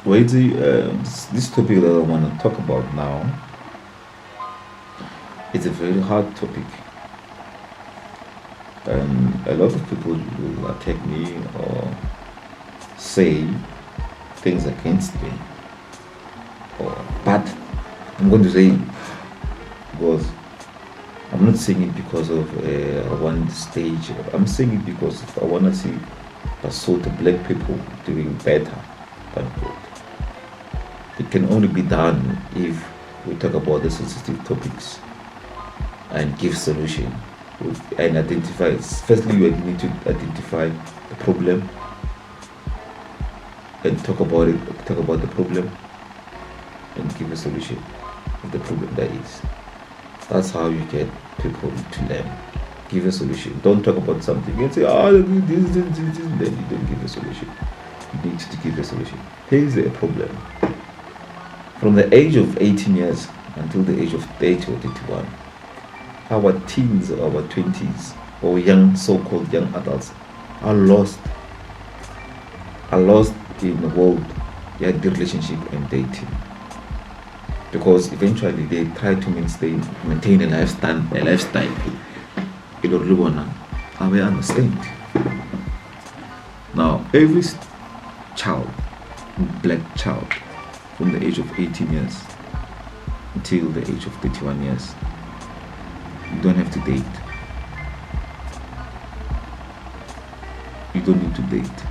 Well, this topic that I want to talk about now, it's a very hard topic. And a lot of people will attack me or say things against me. But I'm going to say it because I'm not saying it because of one stage. I'm saying it because I want to see the black people doing better than good. It can only be done if we talk about the sensitive topics and give solution and identify. Firstly, you need to identify the problem and talk about it. Talk about the problem and give a solution of the problem that is. That's how you get people to learn. Give a solution. Don't talk about something and say, this, then you don't give a solution. You need to give a solution. Here's a problem. From the age of 18 years until the age of 30 or 31, our teens or our 20s or young, so-called young adults are lost in the world, the relationship and dating. Because eventually they try to maintain a lifestyle. You don't really wanna understand. Now, every child, black child, from the age of 18 years until the age of 31 years, you don't have to date. You don't need to date.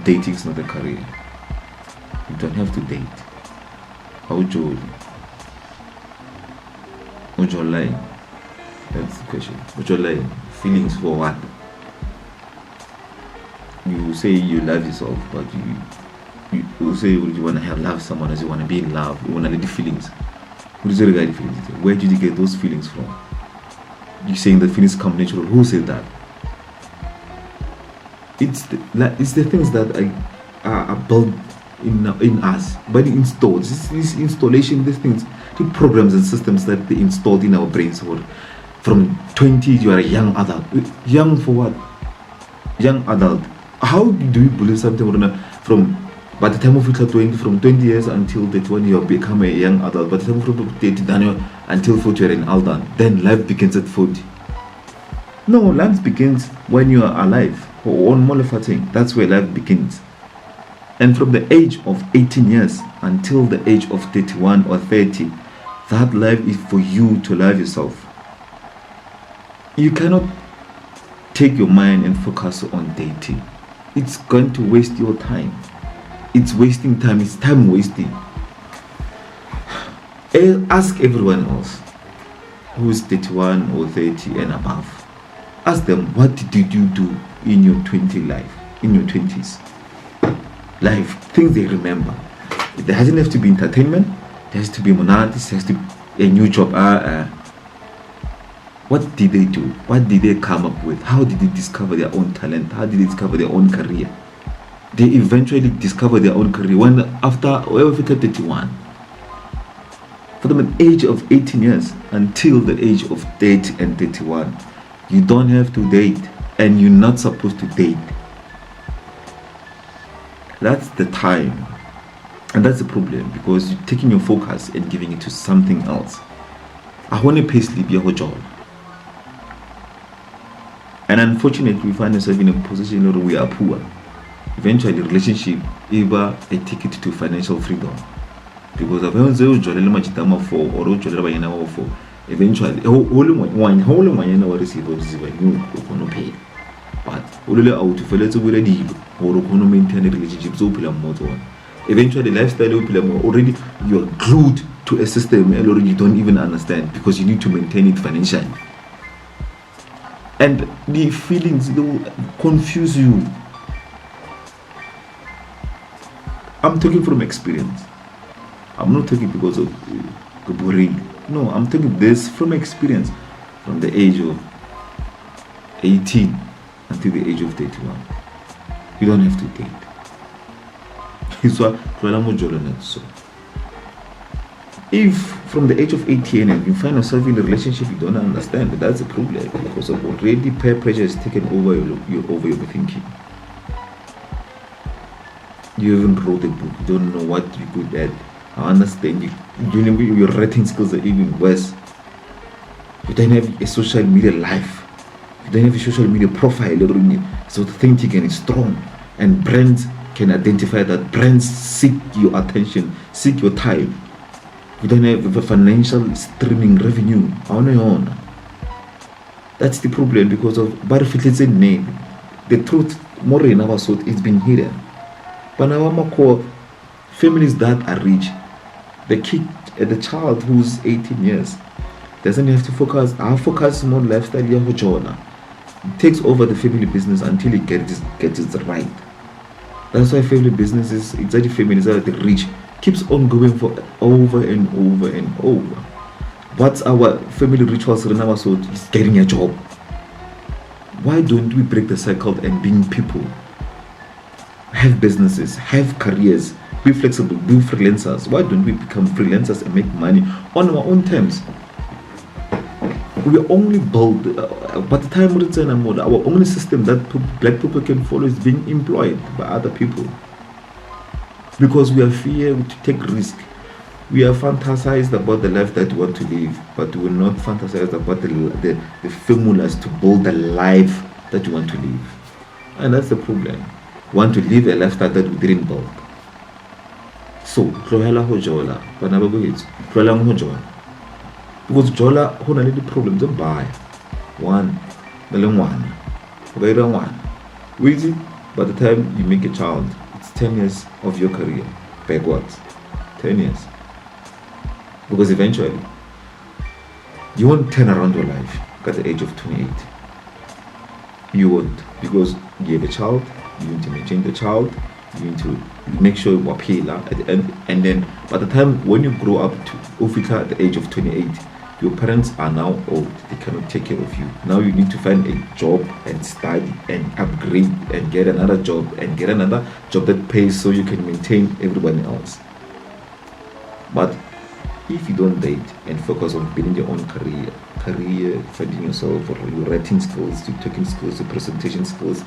Dating is not a career. You don't have to date. How do you lie? That's the question. What you lie? Feelings for what? You say you love yourself, but you say you want to love someone as you want to be in love. You want to let the feelings. What is the regard feelings? Where did you get those feelings from? You saying the feelings come natural. Who said that? It's the things that are built in us, but installed. This installation, these things, the programs and systems that they installed in our brains. From 20, you are a young adult. Young for what? Young adult. How do you believe something from? By the time of 20, from 20 years until 31, you have become a young adult. By the time from 30 until 40, you are an adult. Then life begins at 40. No, life begins when you are alive. Or on Molofating, that's where life begins. And from the age of 18 years until the age of 31 or 30, that life is for you to love yourself. You cannot take your mind and focus on dating. It's going to waste your time. It's wasting time. It's time wasting. Ask everyone else who's 31 or 30 and above. Ask them, what did you do in your 20s? Life, things they remember. There doesn't have to be entertainment. There has to be money. There has to be a new job. What did they do? What did they come up with? How did they discover their own talent? How did they discover their own career? They eventually discover their own career when after 31. From the age of 18 years until the age of 30 and 31, you don't have to date, and you're not supposed to date. That's the time, and that's the problem, because you're taking your focus and giving it to something else. I want to pay sleep your job, and unfortunately we find ourselves in a position where we are poor. Eventually relationship either a ticket to financial freedom, because of eventually only one receive pay. But only out to fellow to ready or maintain a relationship so eventually lifestyle already you are glued to a system and you don't even understand, because you need to maintain it financially. And the feelings, they will confuse you. I'm talking from experience. I'm not talking because of boring. No, I'm talking this from experience. From the age of 18 until the age of 31. You don't have to date. So if from the age of 18 and you find yourself in a relationship you don't understand, that's a problem, because of already peer pressure is taken over your thinking. You even wrote a book. You don't know what you could add. I understand your writing skills are even worse. You don't have a social media life. You don't have a social media profile. So authentic and strong. And brands can identify that. Brands seek your attention, seek your time. You don't have a financial streaming revenue. On. That's the problem because of Barfit's name. The truth, more in our sort, it's been hidden. But now core families that are rich, the child who's 18 years doesn't have to focus. Our focus more lifestyle takes over the family business until it gets it right. That's why family business is exactly families that the rich keeps on going for over and over and over. What's our family rituals in our sort is getting a job. Why don't we break the cycle and being people? Have businesses, have careers, be flexible, be freelancers. Why don't we become freelancers and make money on our own terms? We only build, by the time we return our only system that black people can follow is being employed by other people. Because we are fear to take risk. We are fantasized about the life that we want to live, but we are not fantasized about the formulas to build the life that you want to live. And that's the problem. We want to live a lifestyle that we didn't build. So, tlohela ho jola, bana ba boetso, tlohelang ho jola. Because jola ho na le di-problems of buy. One, the long one. Very long one. Easy, by the time you make a child, it's 10 years of your career. Backwards. 10 years. Because eventually, you won't turn around your life at the age of 28. You won't. Because you have a child, you need to maintain the child, you need to make sure you are paid at the end, and then by the time when you grow up to Ufika at the age of 28, your parents are now old, they cannot take care of you. Now you need to find a job and study and upgrade and get another job that pays so you can maintain everyone else. But if you don't date and focus on building your own career, finding yourself, or your writing skills, your talking skills, your presentation skills,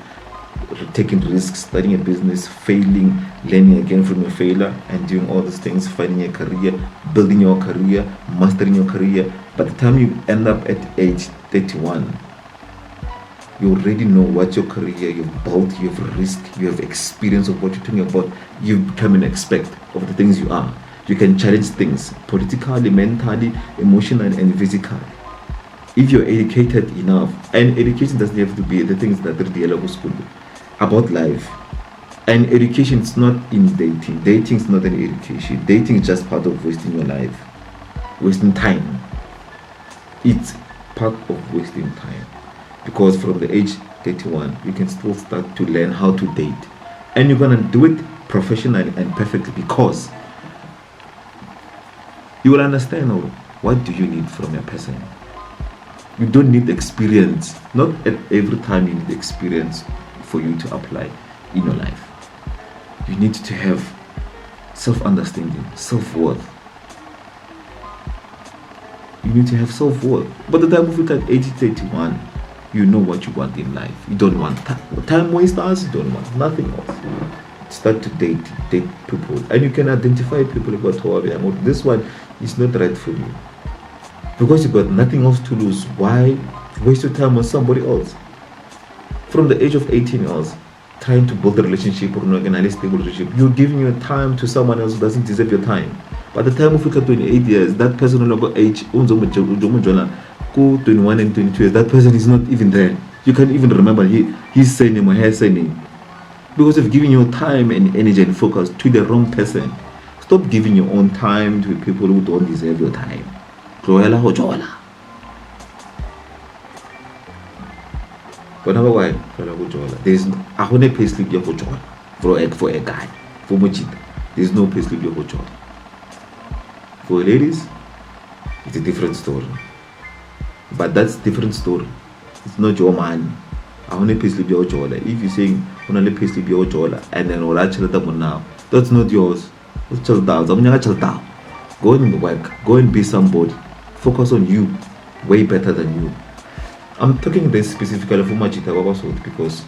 taking risks, starting a business, failing, learning again from your failure, and doing all these things, finding a career, building your career, mastering your career. By the time you end up at age 31, you already know what your career you've built, you have risked, you have experience of what you're talking about, you've become an expert of the things you are. You can challenge things politically, mentally, emotionally, and physically. If you're educated enough, and education doesn't have to be the things that are the school about life. And education is not in dating. Dating is not an education. Dating is just part of wasting your life, wasting time. It's part of wasting time, because from the age 31, you can still start to learn how to date, and you're gonna do it professionally and perfectly, because you will understand what do you need from a person. You don't need experience. Not at every time you need experience for you to apply in your life. You need to have self-understanding, self-worth. You need to have self-worth. By the time you look at age 31, you know what you want in life. You don't want time wasters, you don't want nothing else. Start to date people, and you can identify people about how this one is not right for you, because you've got nothing else to lose. Why waste your time on somebody else? From the age of 18 years, trying to build a relationship or an organized stable relationship, you're giving your time to someone else who doesn't deserve your time. By the time of 28 years, that person no longer age 21 and 22 years, that person is not even there. You can't even remember his surname or her surname, because you've given your time and energy and focus to the wrong person. Stop giving your own time to people who don't deserve your time. Tlohela ho jola. Whenever why tlohela ho jola. There's a hone payslip ya ho jola for a guy. For Mojita, there's no payslip ya ho jola. For ladies, it's a different story. But that's different story. It's not your money. I want to payslip your jola. If you're saying I want to payslip your jola and then all that now, that's not yours. It's child down. Go and work. Go and be somebody. Focus on you. Way better than you. I'm talking this specifically for Machita Mosotho, because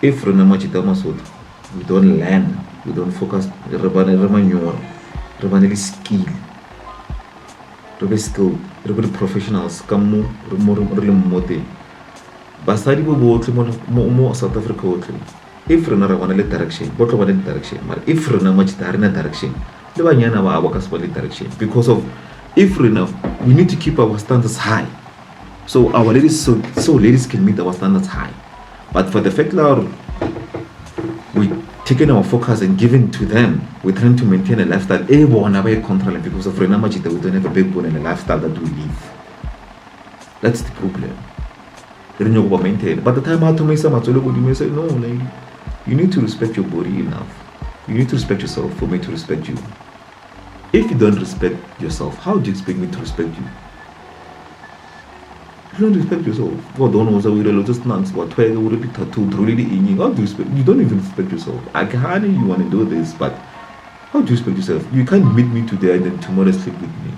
if Rena Machita Mosotho We don't learn. We don't focus. Re bana le skill. Re be skilled. Re be professionals. Ka mo re le mo teng. Basadi bo botlhe mo South Africa botlhe. If re na re bana le direction, botlhe bana le direction. But if re na match ta re na direction, le banyana ba ka se ba le direction because of if we need to keep our standards high. So our ladies, so ladies can meet our standards high. But for the fact that we taking our focus and giving to them, we're trying to maintain a lifestyle. Because of Renamajita, we don't have a backbone and a lifestyle that we live. That's the problem. Maintain. But the time I to make some you say, no, lady, you need to respect your body enough. You need to respect yourself for me to respect you. If you don't respect yourself, how do you expect me to respect you? If you don't respect yourself, what don't know we just nuns, what way would be tattooed really in how do you respect? You don't even respect yourself. I can you want to do this, but how do you respect yourself? You can't meet me today and then tomorrow sleep with me.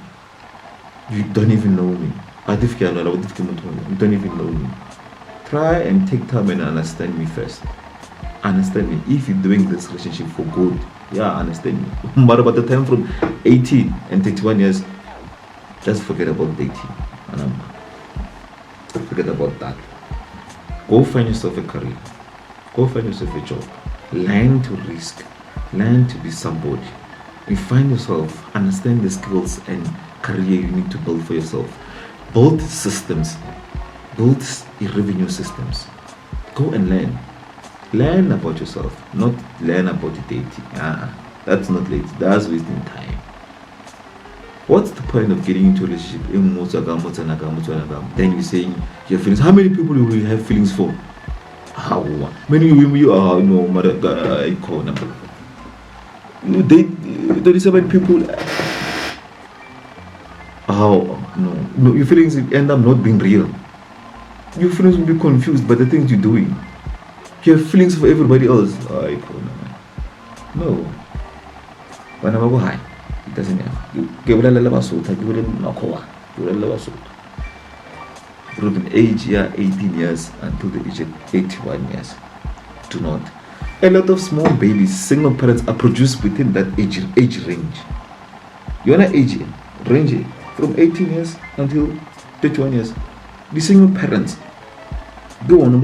You don't even know me. You don't even know me. Try and take time and understand me first. Understand me. If you're doing this relationship for good, yeah, understand me. But about the time from 18 and 31 years, just forget about dating. And forget about that. Go find yourself a career. Go find yourself a job. Learn to risk. Learn to be somebody. You find yourself, understand the skills and career you need to build for yourself. Build systems. Build revenue systems. Go and learn. Learn about yourself, not learn about dating. That's not late. That's wasting time. What's the point of getting into a relationship? Then you're saying your feelings. How many people do you have feelings for? How many women you are? No, mother, I call number. You date 37 people. How? No, your feelings end up not being real. Your feelings will be confused by the things you're doing. You have feelings for everybody else. No. When I go high, it doesn't have. You give a little Mosotho, give a little Nakoa, give a little Mosotho. From the age 18 years until the age of 81 years. Do not. A lot of small babies, single parents are produced within that age range. You are not age range from 18 years until 31 years. The single parents go on a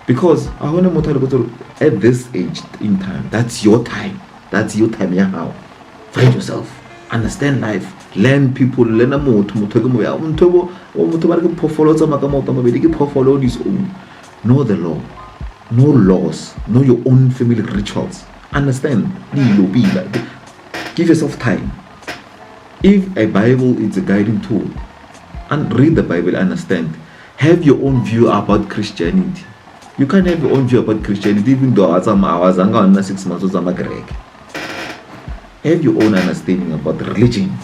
because I want to at this age in time, that's your time. That's your time. Yeah, find yourself, understand life, learn people, learn a more to follow this own. Know the law, know laws, know your own family rituals. Understand, give yourself time. If a Bible is a guiding tool, and read the Bible, understand. Have your own view about Christianity. You can't have your own view about Christianity, even though I was 6 months I'm a Greek. Have your own understanding about religion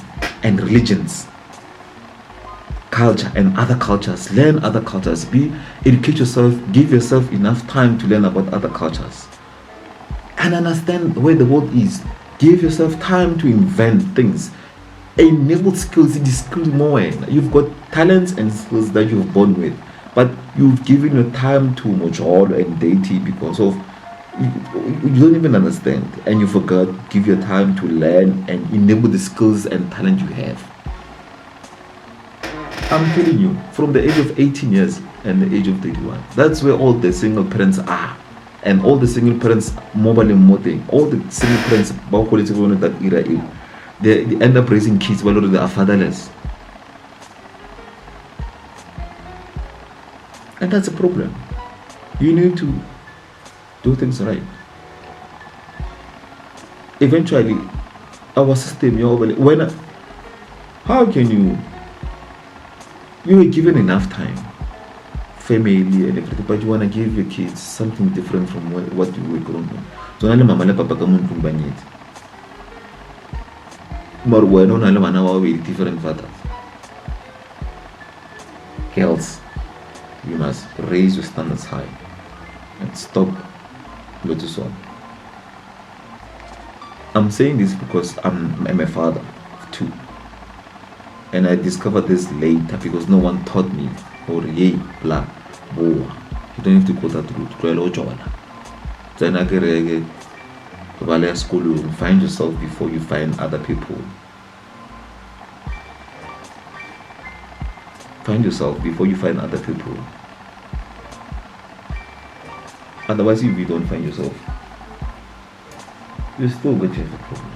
and religions, culture and other cultures. Learn other cultures. Educate yourself. Give yourself enough time to learn about other cultures and understand where the world is. Give yourself time to invent things. Enable skills. It is skills more. You've got talents and skills that you've born with. But you've given your time to mojol and dating because of you don't even understand, and you forgot. Give your time to learn and enable the skills and talent you have. I'm telling you, from the age of 18 years and the age of 31, that's where all the single parents are, and all the single parents mobile and moting, all the single parents that era, they end up raising kids while they are fatherless. And that's a problem. You need to do things right. Eventually, our system, how can you are given enough time, family and everything, but you want to give your kids something different from what you were growing up. So now mama and papa come from Banyet. But we don't know with different fathers. Girls, you must raise your standards high and stop Lotus on. I'm saying this because I'm a father of 2, and I discovered this later because no one taught me. Or blah, boa. You don't have to go that route. then I get vale school, find yourself before you find other people. Find yourself before you find other people. Otherwise, if you don't find yourself, you're still going to have a problem.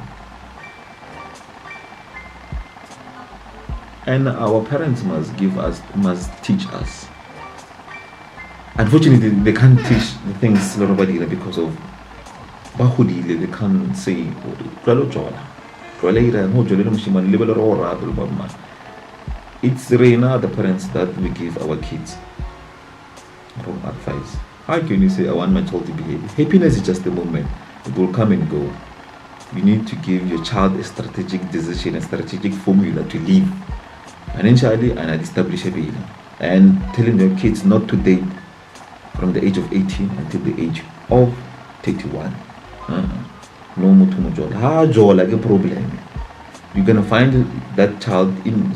And our parents must teach us. Unfortunately, they can't teach the things nobody because of bahudile. They can't say it's Reina, the parents, that we give our kids wrong advice. How can you say I want my child to behave? Happiness is just a moment. It will come and go. You need to give your child a strategic decision, a strategic formula to live financially and establish a baby. And telling your kids not to date from the age of 18 until the age of 31. No more to job. Like a problem. You're gonna find that child in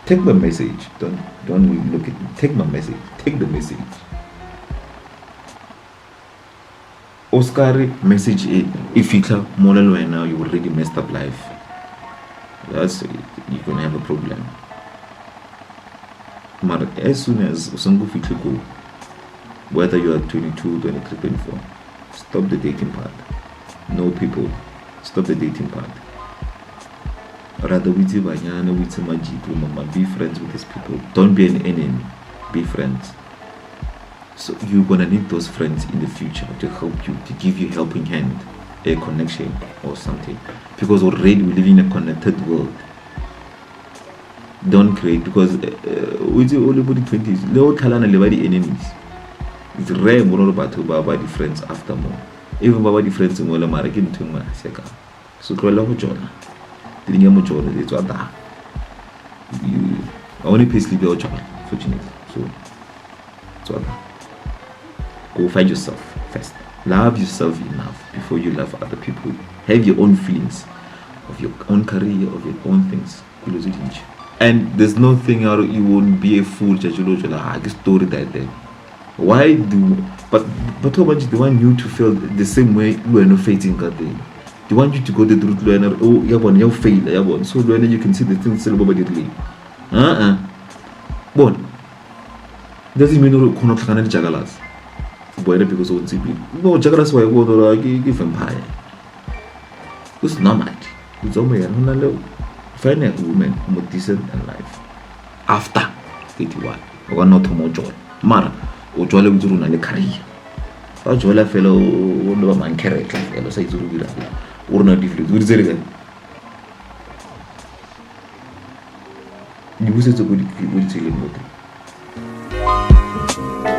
take my message. Don't look at me. Take my message. Take the message. Oscar message if you tell Molal right now, you already messed up life. That's it. You're gonna have a problem. But as soon as Usangu go, whether you are 22, 23, 24, stop the dating part. No people. Stop the dating part. Rather be friends with these people. Don't be an enemy. Be friends. So you're gonna need those friends in the future to help you, to give you helping hand, a connection or something. Because already we live in a connected world. Don't create, because with the only body 20s, no Kalana live the enemies. It's rare more about the friends after more. Even baba friends in Walla Marakin to my seka. So Kola Jona. Didn't you Jona? It's what that. You only pay sleep your job, fortunately. So it's what that. Go find yourself first. Love yourself enough before you love other people. Have your own feelings of your own career, of your own things. And there's nothing you won't be a fool. Story that day. Why do but how much they want you to feel the same way you are not facing God day? They want you to go the route learner. Oh, you fail. So then you can see the things nobody really. But doesn't mean you cannot find jagalas. Boy, because of TP. No, jagalas why go to give empire. It's not much. It's only a find a woman more decent in life after 81. Or not more joy. Mara. Ujwale uzuru na career. Ujwala fellow no man character fellow say zuru gira. Urna different. Urizere. You say to good tell